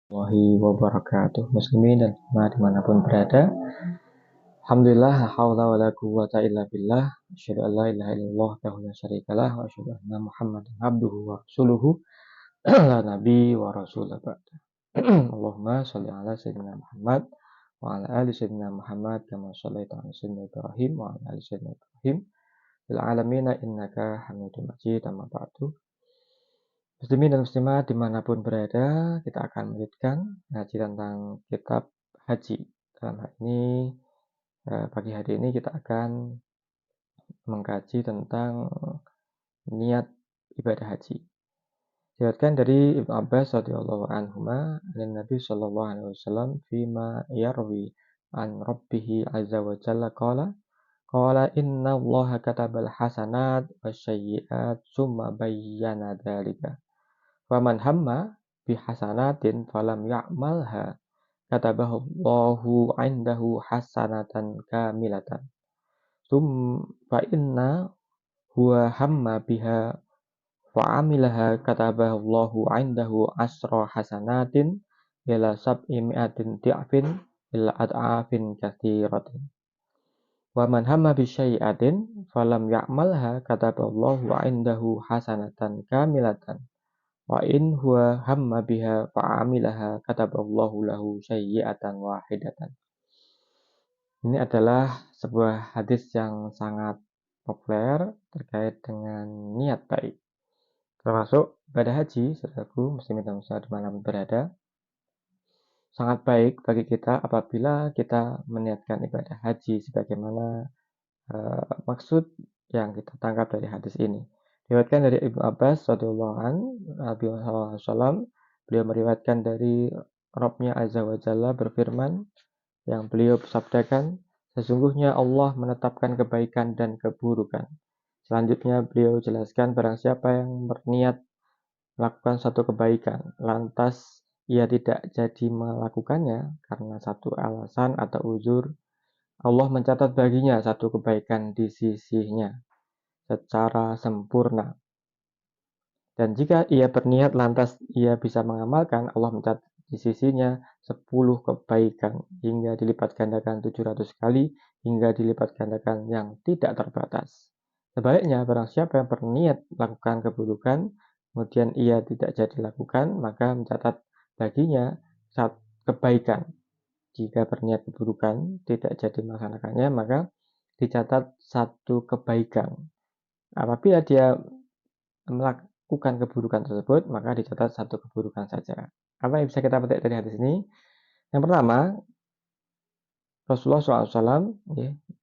Warahmatullahi wabarakatuh. Muslimin dan muslimat dimanapun berada, alhamdulillah, la haula wala quwwata illa billah, asyhadu an la ilaha illallah wahdahu la syarikalah wa asyhadu anna muhammadan abduhu wa rasuluhu la nabi wa rasul ba'da. Allahumma shalli ala sayyidina Muhammad wa ala ali sayyidina Muhammad kama shallaita ala sayyidina Ibrahim wa ala ali sayyidina Ibrahim fil alamin innaka Hamidum Majid. Amma ba'du. Muslimin dan muslimat dimanapun berada, kita akan melanjutkan ngaji tentang kitab haji. Dalam hal ini, pagi hari ini kita akan mengkaji tentang niat ibadah haji. Diriwayatkan dari Ibnu Abbas radhiyallahu anhuma, an Nabi sallallahu alaihi wasallam fima yarwi an rabbih azza wa jalla qala inna Allaha katabal hasanat wasayyi'at summa bayyana dzalika. Faman hamma bihasanatin falam ya'malha katabahu Allahu 'indahu hasanatan kamilatan. Fa inna huwa hamma biha fa 'amilaha katabahu Allahu 'indahu asra hasanatin ila sab'i mi'atin di'fin ila ad'afin katsiratin. Wa man hamma bi syai'atin falam ya'malha katabahu Allahu 'indahu hasanatan kamilatan. Wa in huwa hamma biha fa'amilaha kataballahu lahu sayyi'atan wahidatan. Ini adalah sebuah hadis yang sangat populer terkait dengan niat baik. Termasuk ibadah haji, saudaraku muslimin dan muslimat dimanapun berada, sangat baik bagi kita apabila kita meniatkan ibadah haji sebagaimana maksud yang kita tangkap dari hadis ini. Diriwayatkan dari Ibnu Abbas radhiyallahu anhu, Nabi Muhammad SAW, beliau meriwayatkan dari Rabbnya Azza wa Jalla berfirman, yang beliau sabdakan, sesungguhnya Allah menetapkan kebaikan dan keburukan. Selanjutnya beliau jelaskan, barang siapa yang berniat melakukan satu kebaikan, lantas ia tidak jadi melakukannya karena satu alasan atau uzur, Allah mencatat baginya satu kebaikan di sisinya secara sempurna. Dan jika ia berniat lantas ia bisa mengamalkan, Allah mencatat di sisinya 10 kebaikan hingga dilipat gandakan 700 kali hingga dilipat gandakan yang tidak terbatas. Sebaliknya, barang siapa yang berniat melakukan keburukan, kemudian ia tidak jadi lakukan, maka mencatat baginya satu kebaikan. Jika berniat keburukan tidak jadi melaksanakannya, maka dicatat satu kebaikan. Apabila dia melakukan keburukan tersebut, maka dicatat satu keburukan saja. Apa yang bisa kita petik dari hadis ini? Yang pertama, Rasulullah SAW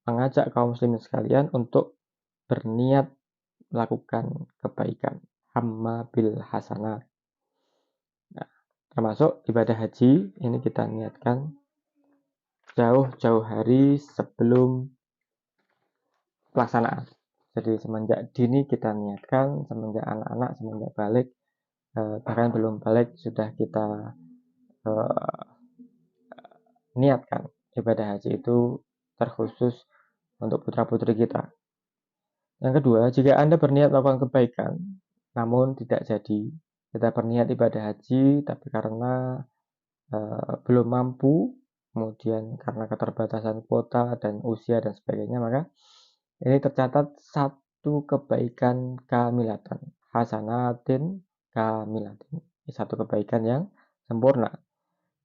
mengajak kaum muslimin sekalian untuk berniat melakukan kebaikan. Hamma bil hasanat. Nah, termasuk ibadah haji, ini kita niatkan jauh-jauh hari sebelum pelaksanaan. Jadi semenjak dini kita niatkan, semenjak anak-anak, semenjak balik, bahkan belum balik sudah kita niatkan ibadah haji itu terkhusus untuk putra-putri kita. Yang kedua, jika Anda berniat melakukan kebaikan, namun tidak jadi, kita berniat ibadah haji, tapi karena belum mampu, kemudian karena keterbatasan kuota dan usia dan sebagainya, maka ini tercatat satu kebaikan kamilatan, hasanatin kamilatin, satu kebaikan yang sempurna.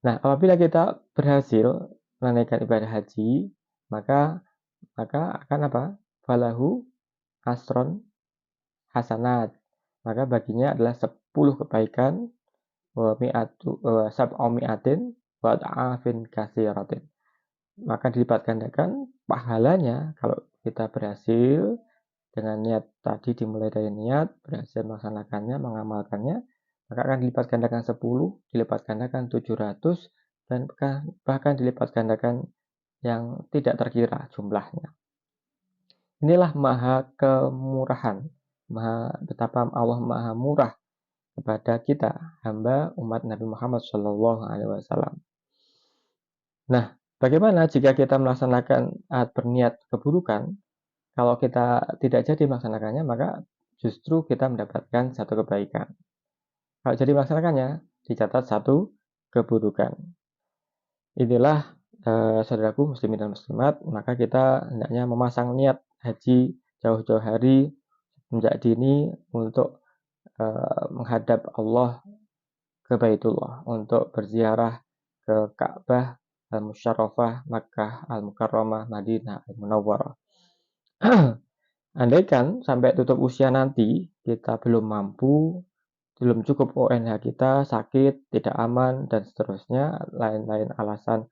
Nah, apabila kita berhasil menunaikan ibadah haji, maka akan apa? Falahu asron hasanat. Maka baginya adalah 10 kebaikan wa sab'u mi'atin wa ta'afin katsiratin. Maka dilipat gandakan pahalanya kalau kita berhasil dengan niat tadi, dimulai dari niat, berhasil melaksanakannya, mengamalkannya, maka akan dilipat gandakan 10, dilipat gandakan 700, dan bahkan dilipat gandakan yang tidak terkira jumlahnya. Inilah maha kemurahan, betapa Allah maha murah kepada kita, hamba umat Nabi Muhammad SAW. Nah, bagaimana jika kita melaksanakan berniat keburukan? Kalau kita tidak jadi melaksanakannya, maka justru kita mendapatkan satu kebaikan. Kalau jadi melaksanakannya, dicatat satu keburukan. Inilah saudaraku muslimin dan muslimat, maka kita hendaknya memasang niat haji jauh-jauh hari sejak dini untuk menghadap Allah ke Baitullah, untuk berziarah ke Ka'bah Al-Musyarrafah, Makkah Al-Mukarramah, Madinah Al-Munawwarah. Andaikan sampai tutup usia nanti kita belum mampu, belum cukup ONH kita, sakit, tidak aman, dan seterusnya, lain-lain alasan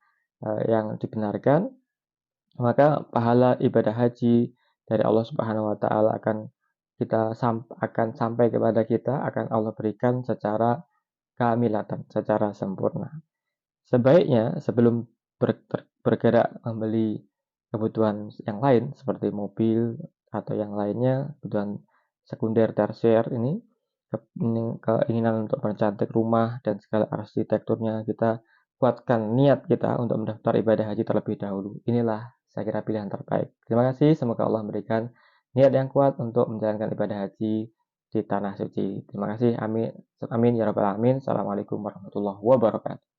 yang dibenarkan, maka pahala ibadah haji dari Allah Subhanahu wa taala akan sampai kepada kita, akan Allah berikan secara kamilatan, secara sempurna. Sebaiknya sebelum bergerak membeli kebutuhan yang lain seperti mobil atau yang lainnya, kebutuhan sekunder, tersier ini, keinginan untuk mencantik rumah dan segala arsitekturnya, kita kuatkan niat kita untuk mendaftar ibadah haji terlebih dahulu. Inilah saya kira pilihan terbaik. Terima kasih, semoga Allah memberikan niat yang kuat untuk menjalankan ibadah haji di tanah suci. Terima kasih, amin, amin ya rabbal alamin. Assalamualaikum warahmatullahi wabarakatuh.